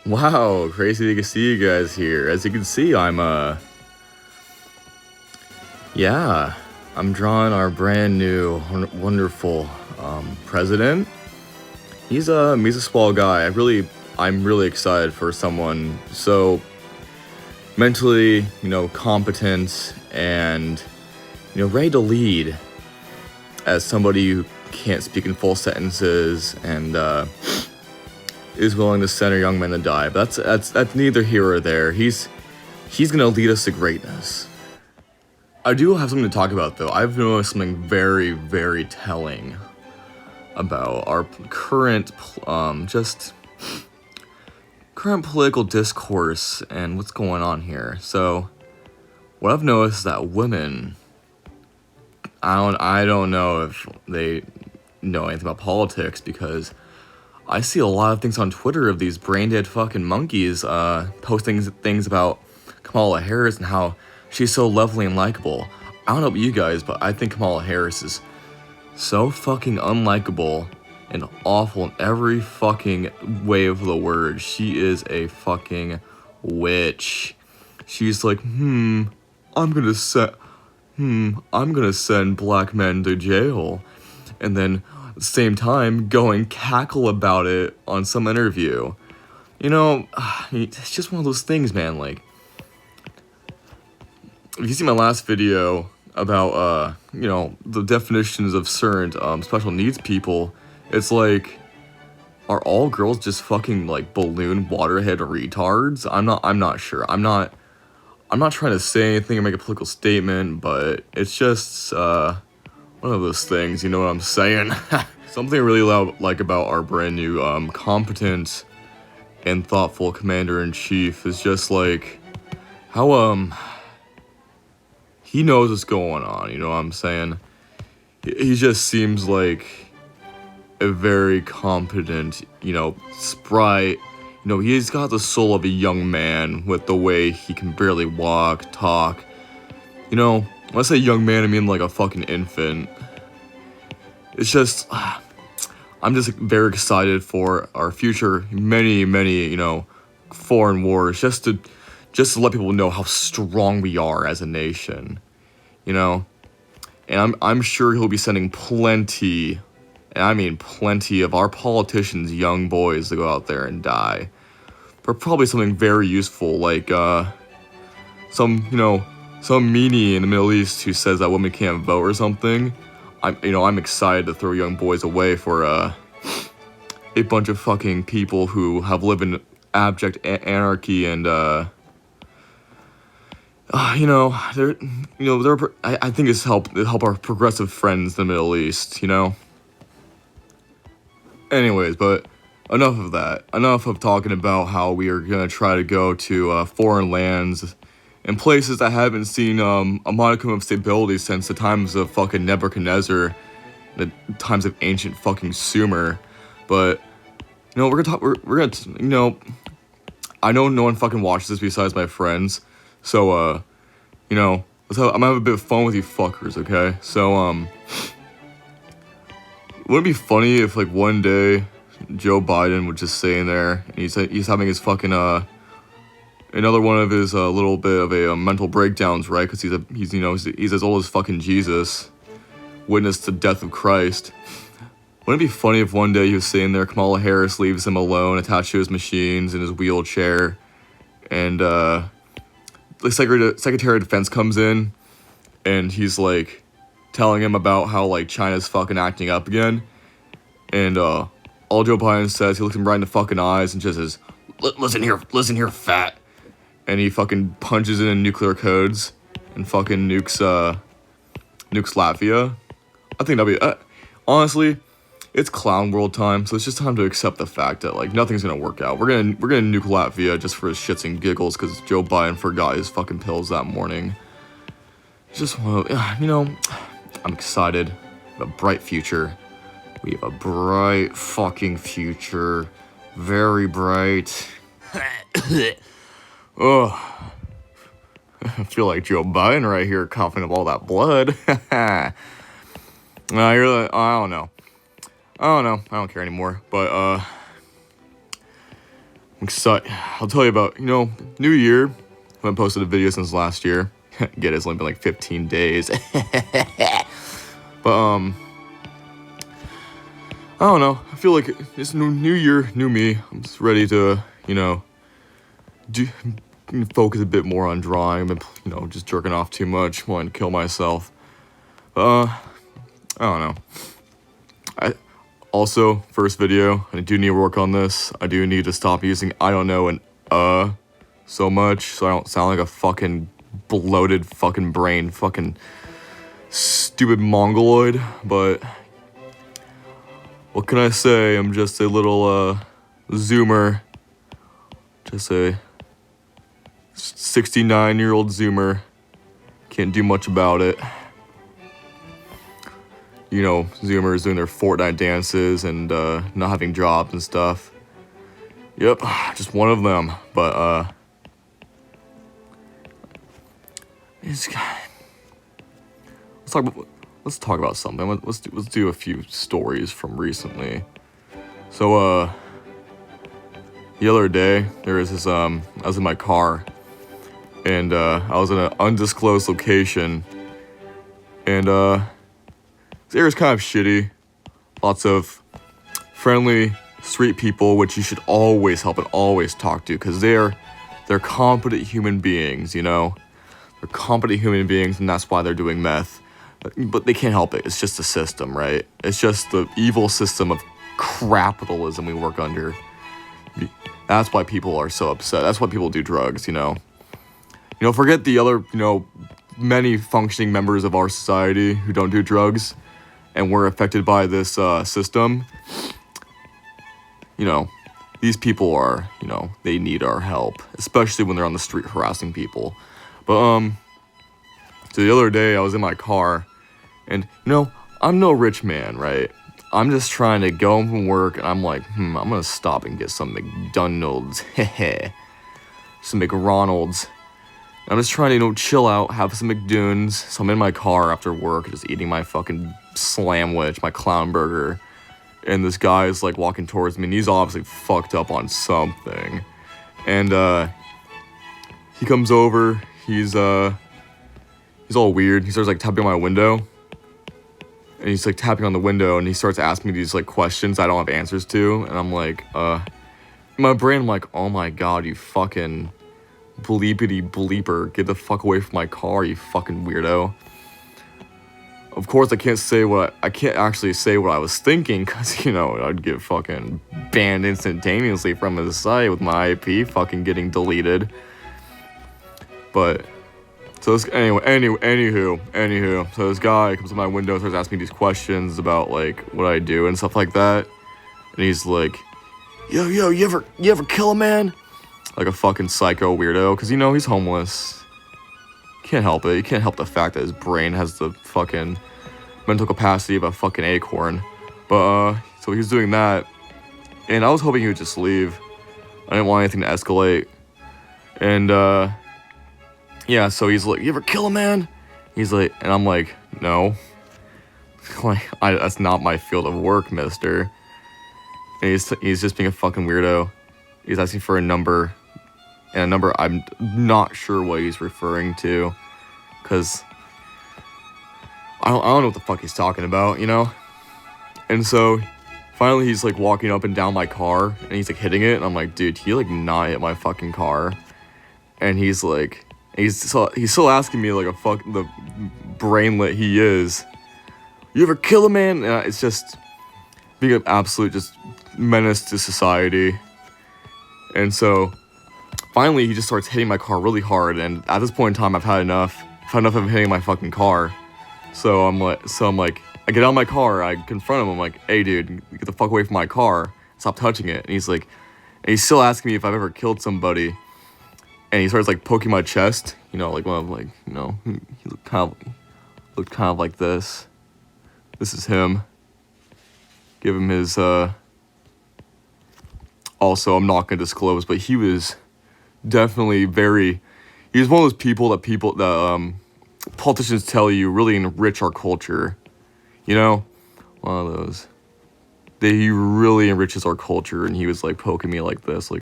Wow, crazy to see you guys here. As you can see, yeah, I'm drawing our brand new, wonderful, president. He's a small guy. I'm really excited for someone so mentally, competent and, ready to lead as somebody who can't speak in full sentences and, is willing to send a young man to die. But that's neither here or there. He's gonna lead us to greatness. I do have something to talk about though. I've noticed something very, very telling about our current, current political discourse and what's going on here. So, what I've noticed is that women, I don't know if they know anything about politics because I see a lot of things on Twitter of these brain dead fucking monkeys posting things about Kamala Harris and how she's so lovely and likable. I don't know about you guys, but I think Kamala Harris is so fucking unlikable and awful in every fucking way of the word. She is a fucking witch. She's like, I'm gonna send black men to jail. And then at the same time go and cackle about it on some interview. It's just one of those things, man. Like, if you see my last video about, the definitions of certain special needs people, it's like, are all girls just fucking like balloon waterhead retards? I'm not sure. I'm not trying to say anything or make a political statement, but it's just one of those things, you know what I'm saying? Something I really like about our brand new competent and thoughtful commander-in-chief is just like how he knows what's going on, you know what I'm saying? He just seems like a very competent, spry, he's got the soul of a young man with the way he can barely walk, talk. When I say young man, I mean like a fucking infant. It's just, I'm just very excited for our future, many, foreign wars, just to let people know how strong we are as a nation, And I'm sure he'll be sending plenty, and I mean plenty of our politicians, young boys, to go out there and die. For probably something very useful, like, some meanie in the Middle East who says that women can't vote or something. I'm excited to throw young boys away for a bunch of fucking people who have lived in abject anarchy and they're I think it's help our progressive friends in the Middle East, Anyways, but enough of that. Enough of talking about how we are gonna try to go to foreign lands and places that haven't seen a modicum of stability since the times of fucking Nebuchadnezzar, the times of ancient fucking Sumer. But we're gonna I know no one fucking watches this besides my friends, so I'm gonna have a bit of fun with you fuckers, okay? So wouldn't it be funny if like one day Joe Biden was just sitting there and he's having his fucking another one of his little bit of a mental breakdowns, right? Because he's as old as fucking Jesus, witnessed the death of Christ. Wouldn't it be funny if one day he was sitting there, Kamala Harris leaves him alone, attached to his machines in his wheelchair, and the Secretary of Defense comes in, and he's like telling him about how like China's fucking acting up again, and all Joe Biden says, he looks him right in the fucking eyes and just says, listen here, fat. And he fucking punches in nuclear codes and fucking nukes Latvia. I think that'd be, honestly, it's clown world time, so it's just time to accept the fact that like nothing's gonna work out. We're gonna nuke Latvia just for his shits and giggles because Joe Biden forgot his fucking pills that morning. It's just I'm excited. We have a bright future. We have a bright fucking future. Very bright. Oh, I feel like Joe Biden right here coughing up all that blood. I don't know. I don't care anymore. But I'm I'll tell you about, New Year. I haven't posted a video since last year. Get it, it's only been like 15 days. But, I don't know. I feel like it's new year, new me. I'm just ready to, focus a bit more on drawing. I've been, just jerking off too much, wanting to kill myself. I don't know. Also, first video, I do need to work on this. I do need to stop using I don't know and so much, so I don't sound like a fucking bloated fucking brain, fucking stupid mongoloid. But what can I say? I'm just a little zoomer, just a 69-year-old zoomer. Can't do much about it. Zoomers doing their Fortnite dances and not having jobs and stuff. Yep, just one of them. But let's talk about something. Let's do a few stories from recently. So the other day there was this I was in my car and I was in an undisclosed location and this area's kind of shitty. Lots of friendly street people, which you should always help and always talk to, because they're competent human beings, They're competent human beings, and that's why they're doing meth. But they can't help it. It's just a system, right? It's just the evil system of capitalism we work under. That's why people are so upset. That's why people do drugs, Forget the other, many functioning members of our society who don't do drugs and were affected by this system. These people are, they need our help, especially when they're on the street harassing people. But, so the other day I was in my car and, I'm no rich man, right? I'm just trying to go home from work and I'm like, I'm gonna stop and get some McDonald's, some McRonald's. I'm just trying to, chill out, have some McDoons. So I'm in my car after work, just eating my fucking slamwich, my clown burger. And this guy is like walking towards me and he's obviously fucked up on something. And he comes over, he's all weird. He starts like tapping on my window. And he's like tapping on the window and he starts asking me these like questions I don't have answers to. And I'm like, in my brain I'm like, oh my god, you fucking bleepity bleeper, get the fuck away from my car, you fucking weirdo. Of course I can't actually say what I was thinking, because I'd get fucking banned instantaneously from his site with my IP fucking getting deleted. But so this, anywho, so this guy comes to my window and starts asking me these questions about like what I do and stuff like that. And he's like, yo, you ever kill a man? Like a fucking psycho weirdo, because he's homeless. Can't help it. You can't help the fact that his brain has the fucking mental capacity of a fucking acorn. But so he's doing that, and I was hoping he would just leave. I didn't want anything to escalate. And yeah, so he's like, you ever kill a man? He's like, and I'm like, no. Like, that's not my field of work, mister. And he's just being a fucking weirdo. He's asking for a number. And a number I'm not sure what he's referring to, because I don't know what the fuck he's talking about, And so finally he's like walking up and down my car and he's like hitting it, and I'm like, dude, he like not hit my fucking car. And he's still asking me like the brainlet he is, you ever kill a man? And it's just being an absolute just menace to society. And so finally, he just starts hitting my car really hard, and at this point in time, I've had enough of him hitting my fucking car. So I'm like, I get out of my car, I confront him, I'm like, hey dude, get the fuck away from my car, stop touching it. And he's still asking me if I've ever killed somebody, and he starts like poking my chest, like one of like, he looked kind of like this. This is him. Give him his, also, I'm not gonna disclose, but he was definitely he was one of those people that politicians tell you really enrich our culture. One of those. He really enriches our culture, and he was like poking me like this, like,